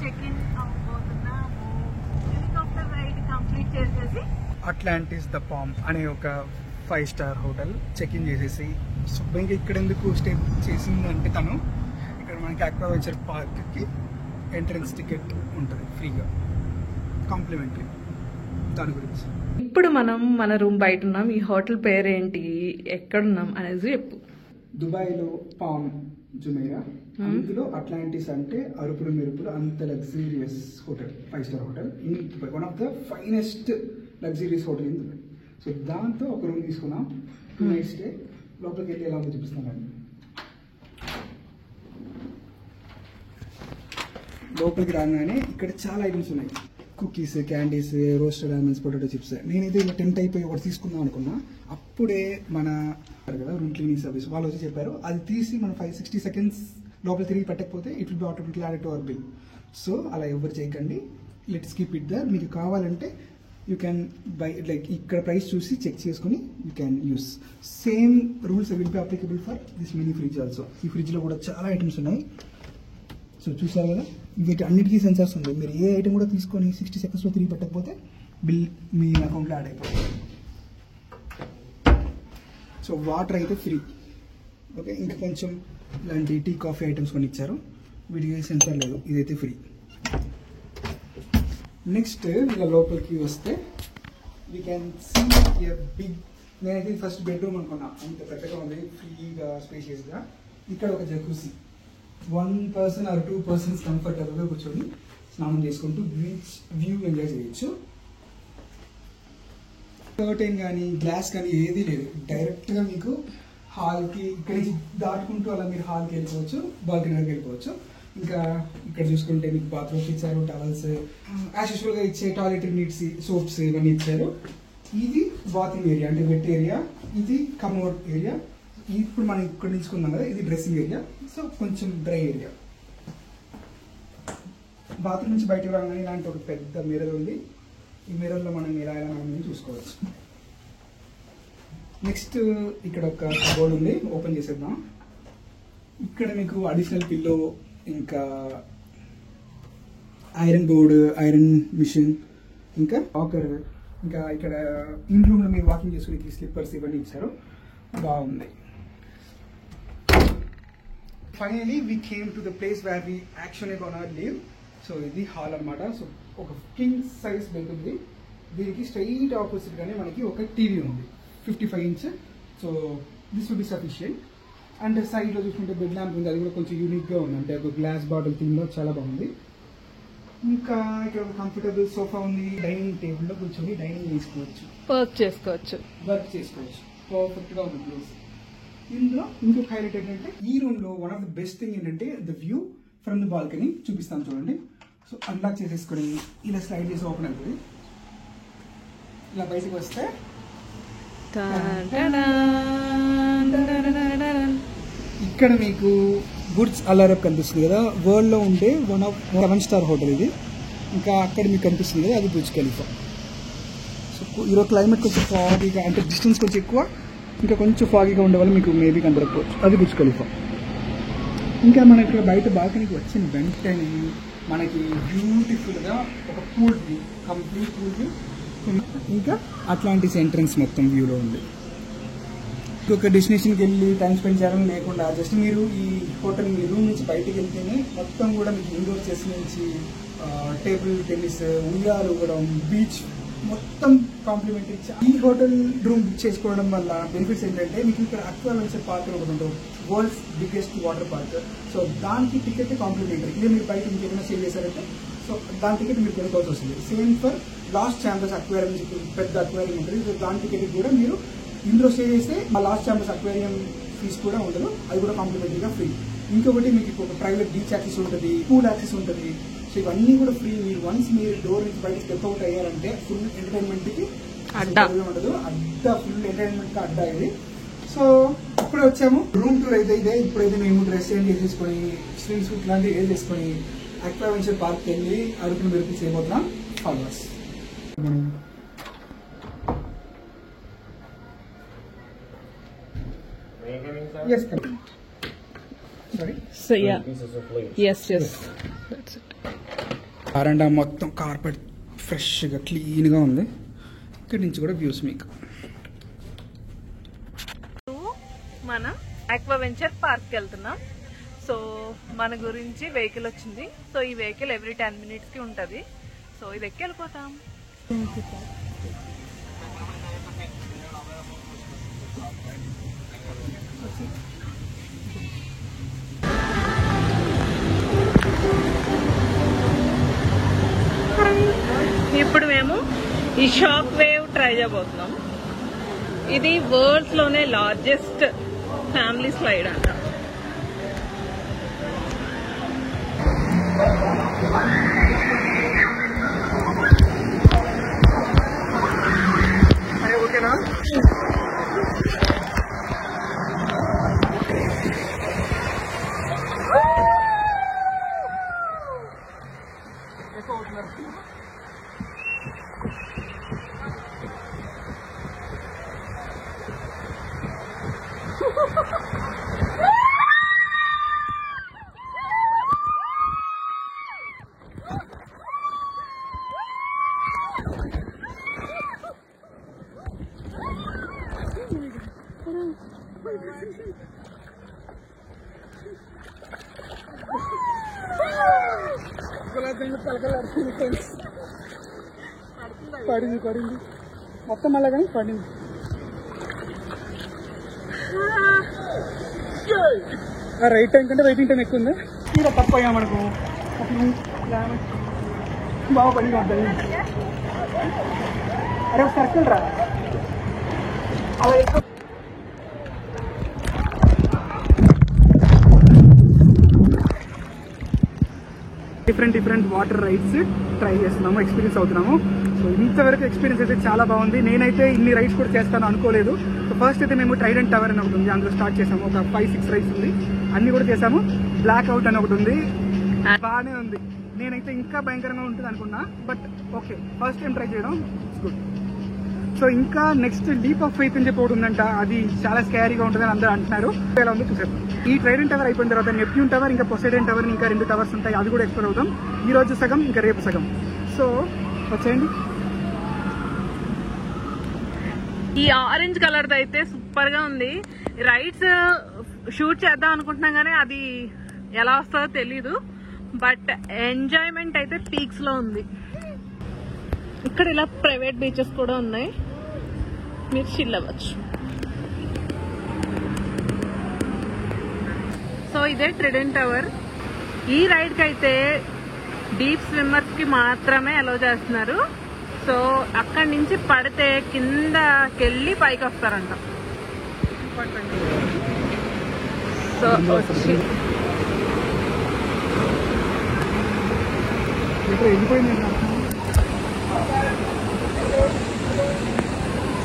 Check in అవబోతున్నాము. Helicopter ride complete చేసేసి Atlantis the Palm అనే ఒక 5-star హోటల్ చెక్ ఇన్ చేసేసి శుభ్రంగా ఇక్కడ ఎందుకు స్టే చేసిందంటే తను ఇక్కడ మనకి అక్వావెంచర్ పార్క్కి ఎంట్రన్స్ టికెట్ ఉంటుంది ఫ్రీగా, కాంప్లిమెంటరీ. దాని గురించి ఇప్పుడు మనం మన రూమ్ బయట ఉన్నాం. ఈ హోటల్ పేరేంటి, ఎక్కడున్నాం అనేది చెప్పు. దుబాయ్లో పామ్ జుమైరా, అందులో అట్లాంటిస్ అంటే అరుపులు మెరుపులు అంత luxurious hotel, 5-star hotel in Dubai, one of the finest luxurious hotel in Dubai. So దాంతో ఒక రూమ్ తీసుకున్నాం, 2 nights స్టే. లోపలికి వెళ్ళి ఎలా ఉందో చూపిస్తాను. లోపలికి రాగానే ఇక్కడ చాలా ఐటమ్స్ ఉన్నాయి, cookies, candies, roasted almonds, potato chips. నేనైతే ఇలా టెంప్ట్ అయిపోయి ఒకటి తీసుకుందాం అనుకున్నా. అప్పుడే మన కదా రూమ్ క్లీనింగ్ సర్వీస్ వాళ్ళు వచ్చి చెప్పారు, అది తీసి మనం 5-60 seconds లోపల తిరిగి పెట్టకపోతే it will be automatically added to our bill. So అలా ఎవరు చేయకండి, లెట్స్ కీప్ ఇట్ దర్. మీకు కావాలంటే యూ క్యాన్ బై, లైక్ ఇక్కడ ప్రైస్ చూసి చెక్ చేసుకుని you can use. Same rules will be applicable for this mini fridge also. ఈ ఫ్రిడ్జ్లో కూడా చాలా ఐటమ్స్ ఉన్నాయి. సో చూసారు కదా, వీటి అన్నిటికీ సెన్సార్స్ ఉంటాయి. మీరు ఏ ఐటమ్ కూడా తీసుకొని 60 secondsలో తిరిగి పెట్టకపోతే బిల్ మీ అకౌంట్లో యాడ్ అయిపోతుంది. సో వాటర్ అయితే ఫ్రీ. ఓకే, ఇంకా కొంచెం ఇలాంటి టీ కాఫీ ఐటమ్స్ కొన్ని ఇచ్చారు, వీటికి సెన్సార్ లేదు, ఇదైతే ఫ్రీ. నెక్స్ట్ ఇలా లోపలికి వస్తే we can see a big, నేనైతే ఫస్ట్ బెడ్రూమ్ అనుకున్నా, అంత పెద్దగా ఉంది, ఫ్రీగా స్పేషియస్గా. ఇక్కడ ఒక జకూసీ, 1 person or 2 persons కంఫర్టబుల్గా కూర్చొని స్నానం చేసుకుంటూ బీచ్ వ్యూ ఎంజాయ్ చేయొచ్చు. కర్టెన్ కానీ గ్లాస్ కానీ ఏదీ లేదు, డైరెక్ట్గా మీకు హాల్కి ఇక్కడి నుంచి దాటుకుంటూ అలా మీరు హాల్కి వెళ్ళిపోవచ్చు, బాల్కనీ వరకు వెళ్ళిపోవచ్చు. ఇంకా ఇక్కడ చూసుకుంటే మీకు బాత్రూమ్స్ ఇచ్చారు, టవల్స్, యాజ్ యూజువల్గా ఇచ్చే టాయిలెట్ నీడ్స్, సోప్స్ ఇవన్నీ ఇచ్చారు. ఇది బాత్రూమ్ ఏరియా అంటే వెట్ ఏరియా, ఇది కమోడ్ ఏరియా. ఇప్పుడు మనం ఇక్కడ నిల్చుకున్నాం కదా, ఇది డ్రెస్సింగ్ ఏరియా, సో కొంచెం డ్రై ఏరియా. బాత్రూమ్ నుంచి బయటకు రాగానే ఇలాంటి ఒక పెద్ద మిర్రర్ ఉంది. ఈ మిర్రర్లో మనం ఎలా మనం చూసుకోవచ్చు. నెక్స్ట్ ఇక్కడ ఒక కబోర్డ్ ఉంది, ఓపెన్ చేసేద్దాం. ఇక్కడ మీకు అడిషనల్ పిల్లో, ఇంకా ఐరన్ బోర్డ్, ఐరన్ మిషన్, ఇంకా వాకర్, ఇంకా ఇక్కడ ఇన్ రూమ్లో మీరు వాకింగ్ చేసుకునే స్లిప్పర్స్ ఇవన్నీ ఇచ్చారు, బాగుంది. Finally we came to the place where we actually gonna live. So ఇది హాల్ అనమాట. సో ఒక కింగ్ సైజ్ బెడ్ ఉంది, దీనికి స్ట్రైట్ ఆపోజిట్ గానే మనకి ఒక టీవీ ఉంది 55 inch. So this will be sufficient. And సైడ్లో చూసుకుంటే బెడ్ ల్యాంప్ ఉంది, అది కూడా కొంచెం యూనిక్గా ఉంది, అంటే ఒక గ్లాస్ బాటిల్ థీమ్లో చాలా బాగుంది. ఇంకా ఇక్కడ ఒక కంఫర్టబుల్ సోఫా ఉంది, డైనింగ్ టేబుల్లో కూర్చొని డైనింగ్ చేసుకోవచ్చు, వర్క్ చేసుకోవచ్చు, పర్ఫెక్ట్గా ఉంది ప్లేస్. ఇందులో ఇంకొక హైలైట్ ఏంటంటే ఈ రూమ్లో one of the best thing ఏంటంటే the view from the balcony. చూపిస్తాను చూడండి. సో అన్లాక్ చేసేసుకొని ఇలా స్లైడ్ చేసి ఓపెన్ అవుతుంది. ఇలా బయటకు వస్తే ఇక్కడ మీకు బుర్జ్ అల్ అరబ్ కనిపిస్తుంది కదా, వరల్డ్లో ఉండే వన్ ఆఫ్ 7-star హోటల్ ఇది. ఇంకా అక్కడ మీకు కనిపిస్తుంది కదా, అది బుర్జ్ ఖలీఫా. సో ఈరోజు క్లైమేట్ కొంచెం ఫాగీగా, అంటే డిస్టెన్స్ కొంచెం ఎక్కువ, ఇంకా కొంచెం ఫాగీగా ఉండే వల్ల మీకు మేబీ కనపడకపోవచ్చు, అది బుర్జ్ ఖలీఫా. ఇంకా మన ఇక్కడ బయట బాల్కనీకి వచ్చిన వెంటనే మనకి బ్యూటిఫుల్గా ఒక pool view, complete pool view, ఇంకా అట్లాంటిస్ ఎంట్రన్స్ మొత్తం వ్యూలో ఉంది. ఇంకొక డెస్టినేషన్కి వెళ్ళి టైం స్పెండ్ చేయాలని లేకుండా జస్ట్ మీరు ఈ హోటల్ మీ రూమ్ నుంచి బయటకు వెళ్తేనే మొత్తం కూడా మీకు ఇండోర్ చెస్ నుంచి టేబుల్ టెన్నిస్, ఉయ్యాలు కూడా, బీచ్ మొత్తం కాంప్లిమెంటరీ. ఈ హోటల్ రూమ్ బుక్ చేసుకోవడం వల్ల బెనిఫిట్స్ ఏంటంటే మీకు ఇక్కడ అక్వావెంచర్ పార్క్ ఒకటి ఉంటుంది, world's biggest water park. So దానికి టికెట్ కాంప్లిమెంటరీ. ఇదే మీరు బయట ఇంకేమైనా సేవ్ చేశారంటే సో దాని టికెట్ మీరు కొనుక్కోవాల్సి వస్తుంది. Same for last chambers aquarium, పెద్ద అక్వేరియం ఉంటుంది, సో దాని టికెట్ కూడా మీరు ఇందులో స్టే చేస్తే మా లాస్ట్ ఛాంబర్స్ అక్వేరియం ఫీజు కూడా ఉండదు, అది కూడా కాంప్లిమెంటరీగా ఫ్రీ. ఇంకొకటి మీకు ఒక ప్రైవేట్ బీచ్ యాక్సెస్ ఉంటుంది, పూల్ యాక్సెస్ ఉంటుంది. సో ఇవన్నీ కూడా ఫ్రీ. మీరు వన్స్ మీరు డోర్ నుంచి బయట స్టెప్ అవుట్ అయ్యారంటే ఫుల్ ఎంటర్టైన్మెంట్కి అడ్డా ఉండదు, అడ్డా ఫుల్ ఎంటర్టైన్మెంట్కి అడ్డా ఇది. సో ఇప్పుడు వచ్చాము, రూమ్ టూర్ అయితే ఇదే. ఇప్పుడైతే మేము డ్రెస్ చేంజ్ చేసుకొని స్విమ్ సూట్ లాంటివి ఏం చేసుకొని అక్వావెంచర్ పార్క్కి వెళ్ళి అరుకును మెరుపు చేయబోతున్నాం. Followers Yes, come. Sorry? So yeah. Yes, yes. That's it. వరండా మొత్తం కార్పెట్ ఫ్రెష్గా క్లీన్గా ఉంది. ఇక్కడి నుంచి కూడా వ్యూస్ మీకు. మనం ఆక్వావెంచర్ పార్క్కి వెళ్తున్నాం. సో మన గురించి వెహికల్ వచ్చింది. సో ఈ వెహికల్ ఎవ్రీ 10 minutesకి ఉంటుంది. సో ఇది ఎక్కి వెళ్ళిపోతాం. ఇప్పుడు మేము ఈ షాక్ వేవ్ ట్రై చేయబోతున్నాం. ఇది వరల్డ్స్ లోనే లార్జెస్ట్ ఫ్యామిలీ స్లైడ్ అంట. ఓకేనా? పడింది పడింది మొత్తం మళ్ళా కానీ పడింది. రైట్ టైం కంటే వెయిటింగ్ టైం ఎక్కువ ఉంది. ఇంకా తప్పు అయ్యా మనకు బాగా పని ఉంటుంది. అరే సర్కిల్ రా అలా ఎక్కువ. డిఫరెంట్ వాటర్ రైడ్స్ ట్రై చేస్తున్నాము, ఎక్స్పీరియన్స్ అవుతున్నాము. సో ఇంతవరకు ఎక్స్పీరియన్స్ అయితే చాలా బాగుంది. నేనైతే ఇన్ని రైడ్స్ కూడా చేస్తాను అనుకోలేదు. సో ఫస్ట్ అయితే మేము ట్రైడెంట్ టవర్ అని ఒకటి ఉంది, అందులో స్టార్ట్ చేసాము. ఒక 5-6 రైడ్స్ ఉంది, అన్ని కూడా చేసాము. బ్లాక్ అవుట్ అని ఒకటి ఉంది, బాగానే ఉంది. నేనైతే ఇంకా భయంకరంగా ఉంటుంది అనుకున్నా, but okay first time try చేయడం ఇట్స్ గుడ్. సో ఇంకా నెక్స్ట్ లీప్ ఆఫ్ ఫెయిత్ అని చెప్పి ఒకటి ఉందంట, అది చాలా స్కారీగా ఉంటుందని అందరూ అంటున్నారు. ఎలా ఉంది చూసారు. ఈ ట్రైడెంట్ టవర్ అయిపోయిన తర్వాత నెప్ట్యూన్ టవర్, ఇంకా పొసైడన్ టవర్, ఇంకా 2 టవర్స్ ఉంటాయి, అది కూడా ఎక్స్ప్లోర్ అవుతాం. ఈ రోజు సగం, ఇంకా రేపు సగం. సో వచ్చేయండి. ఈ ఆరెంజ్ కలర్ అయితే సూపర్ గా ఉంది. రైడ్స్ షూట్ చేద్దాం అనుకుంటున్నాం కానీ అది ఎలా వస్తుందో తెలీదు, బట్ ఎంజాయ్మెంట్ అయితే పీక్స్ లో ఉంది. ఇక్కడ ఇలా ప్రైవేట్ బీచెస్ కూడా ఉన్నాయి, మీరు చిల్ అవ్వచ్చు. సో ఇదే ట్రైడెంట్ టవర్. ఈ రైడ్ కి అయితే డీప్ స్విమ్మర్స్ కి మాత్రమే అలౌ చేస్తున్నారు. సో అక్కడి నుంచి పడితే కిందకెళ్ళి పైకి వస్తారంట. సో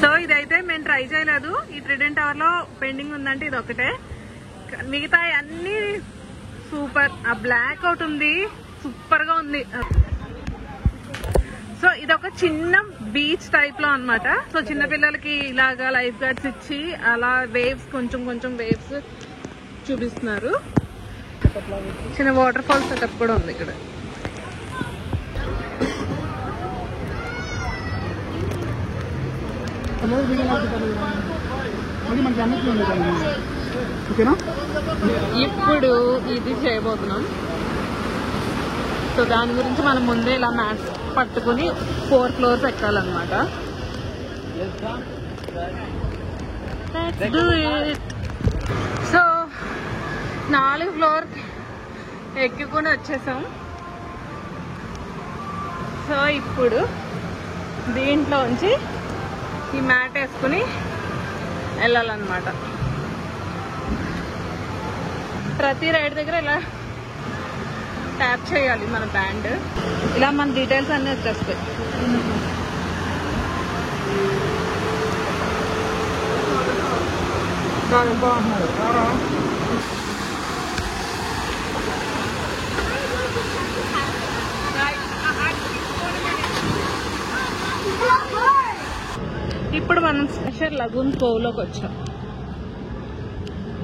సో ఇదైతే మేము ట్రై చేయలేదు. ఈ ట్రైడెంట్ టవర్ లో పెండింగ్ ఉందంటే ఇది ఒకటే, మిగతా అన్ని సూపర్. ఆ బ్లాక్ అవుట్ ఉంది, సూపర్ గా ఉంది. సో ఇదొక చిన్న బీచ్ టైప్ లో అన్నమాట. సో చిన్న పిల్లలకి ఇలాగా లైఫ్ గార్డ్స్ ఇచ్చి అలా వేవ్స్ కొంచెం వేవ్స్ చూపిస్తున్నారు. చిన్న వాటర్ ఫాల్ సెటప్ కూడా ఉంది ఇక్కడ. ఇప్పుడు ఇది చేయబోతున్నాం. సో దాని గురించి మనం ముందే ఇలా మ్యాట్స్ పట్టుకుని 4 floors ఎక్కాలన్నమాట. సో 4 floors ఎక్కికొని వచ్చేసాం. సో ఇప్పుడు దీంట్లోంచి ఈ మ్యాట్ వేసుకుని వెళ్ళాలన్నమాట. ప్రతి రైడ్ దగ్గర ఇలా ట్యాప్ చేయాలి మన బ్యాండ్. ఇలా మన డీటెయిల్స్ అన్నీ వచ్చేస్తాయి. ఇప్పుడు మనం స్పెషల్ లగూన్ కోవ్లోకి వచ్చాం.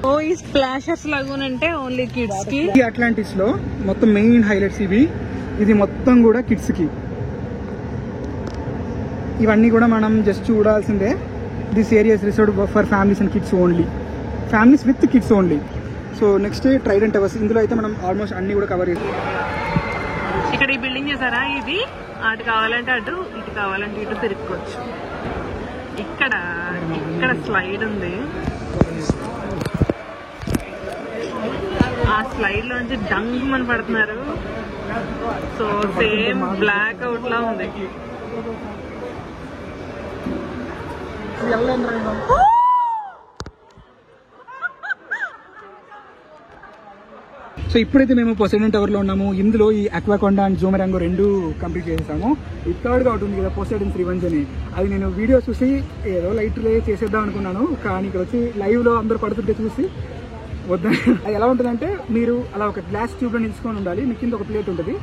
ఓ ఈ స్ప్లాషర్స్ లగూన్ అంటే ఓన్లీ కిడ్స్ కి. అట్లాంటిస్ లో మొత్తం మెయిన్ హైలైట్స్ ఇవి. ఇది మొత్తం కూడా కిడ్స్ కి. ఇవన్నీ కూడా మనం జస్ట్ చూడాల్సిందే. This area is reserved for families and kids only, families with kids only. So next Trident towers. ఇందులో అయితే మనం ఆల్మోస్ట్ అన్ని కూడా కవర్ చేస్తాం. ఇక్కడ ఈ బిల్డింగ్ చేశారా, ఇది అటు కావాలంటే అటు, ఇటు కావాలంటే ఇటు తిరుక్కోవచ్చు. ఇక్కడ స్లైడ్ ఉంది. ఆ స్లైడ్ లోంచి డంగ్ అని పడుతున్నారు. సో సేమ్ బ్లాక్ అవుట్ లా ఉంది. సో ఇప్పుడైతే మేము పొసైడన్ టవర్ లో ఉన్నాము. ఇందులో ఈ అక్వాకొండ అండ్ జూమరాంగో రెండు కంప్లీట్ చేసేసాము. ఈ థర్డ్ గా ఉంటుంది కదా పొసైడన్ రివెంజ్ అని, అది నేను వీడియో చూసి ఏదో లైట్ చేసేద్దాం అనుకున్నాను. కానీ ఇక్కడ వచ్చి లైవ్ లో అందరూ పడుతుంటే చూసి వద్దా. అది ఎలా ఉంటుందంటే, మీరు అలా ఒక గ్లాస్ ట్యూబ్ లో నిల్చుకొని ఉండాలి. మీ కింద ఒక ప్లేట్ ఉంటుంది.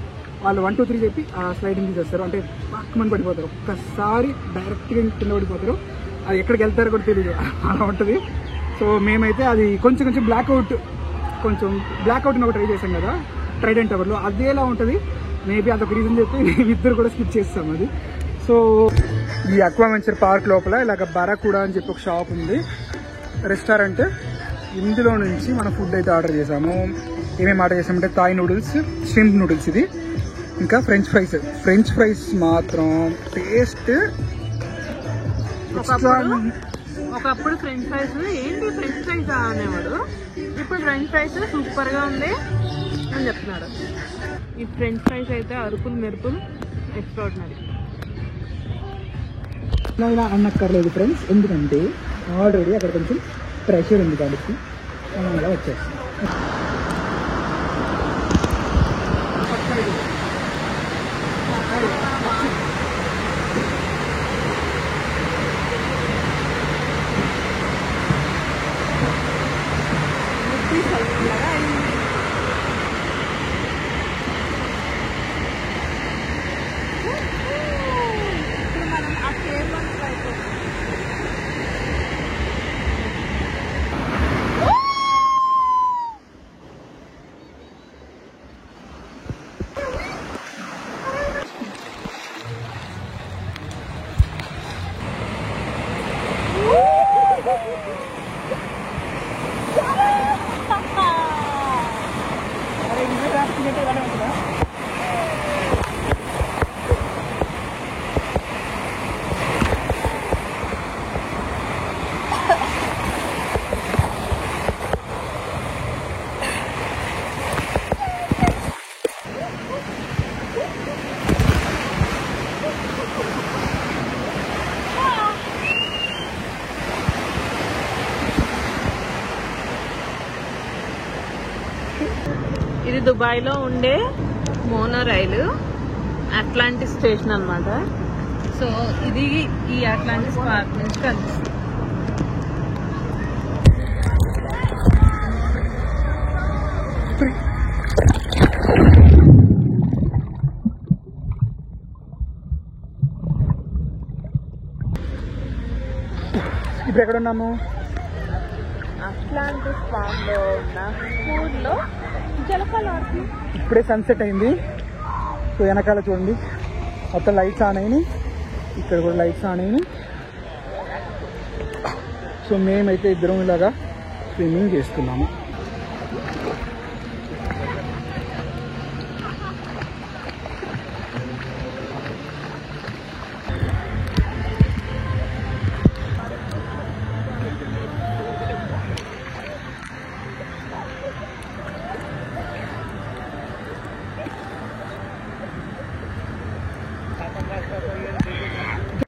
వాళ్ళు 1 2 3 చెప్పి ఆ స్లైడింగ్ తీసేస్తారు. అంటే పక్కమని పడిపోతారు, ఒక్కసారి డైరెక్ట్ గా కింద పడిపోతారు. అది ఎక్కడికి వెళ్తారో కూడా తెలియదు, అలా ఉంటుంది. సో మేమైతే అది కొంచెం బ్లాక్అవుట్ ఒకటి ట్రై చేసాం కదా ట్రైడెంట్ టవర్ లో, అదేలా ఉంటుంది. మేబీ అదొక రీజన్ చెప్పి ఇద్దరు కూడా స్కిప్ చేస్తాం అది. సో ఈ అక్వావెంచర్ పార్క్ లోపల ఇలాగ బరాకుడా అని చెప్పి ఒక షాప్ ఉంది, రెస్టారెంట్. ఇందులో నుంచి మనం ఫుడ్ అయితే ఆర్డర్ చేసాము. ఏమేమి ఆర్డర్ చేసామంటే థాయ్ నూడిల్స్, ష్రింప్ నూడిల్స్ ఇది, ఇంకా ఫ్రెంచ్ ఫ్రైస్ మాత్రం టేస్ట్. ఒకప్పుడు ఫ్రెంచ్ ఫ్రైస్ ఏంటి ఫ్రెంచ్ ఫ్రైస్ అనేవాడు, ఇప్పుడు ఫ్రెంచ్ ఫ్రైస్ సూపర్ గా ఉంది అని చెప్తున్నాడు. ఈ ఫ్రెంచ్ ఫ్రైస్ అయితే అరుపులు మెరుపులు ఎక్స్ట్రాడినరీ. ఇలా అనక్కర్లేదు ఫ్రెండ్స్, ఎందుకంటే ఆల్రెడీ అక్కడ కొంచెం ప్రెషర్ ఉంది కాబట్టి మనం ఇలా వచ్చేస్తాం. ఇది దుబాయ్ లో ఉండే మోనో రైలు, అట్లాంటిస్ స్టేషన్ అన్నమాట. సో ఇది ఈ అట్లాంటిస్ పార్క్ నుంచి కనిపిస్తుంది. ఇప్పుడు ఎక్కడ ఉన్నాము? అట్లాంటిస్ పార్క్ లో ఉన్న ఫుడ్ లో జలపాలు ఆడుతుంది. ఇప్పుడే సన్సెట్ అయింది. సో వెనకాల చూడండి మొత్తం లైట్స్ ఆన్ అయినాయి, ఇక్కడ కూడా లైట్స్ ఆన్ అయినాయి. సో మేమైతే ఇద్దరం ఇలాగా స్విమ్మింగ్ చేస్తున్నాము.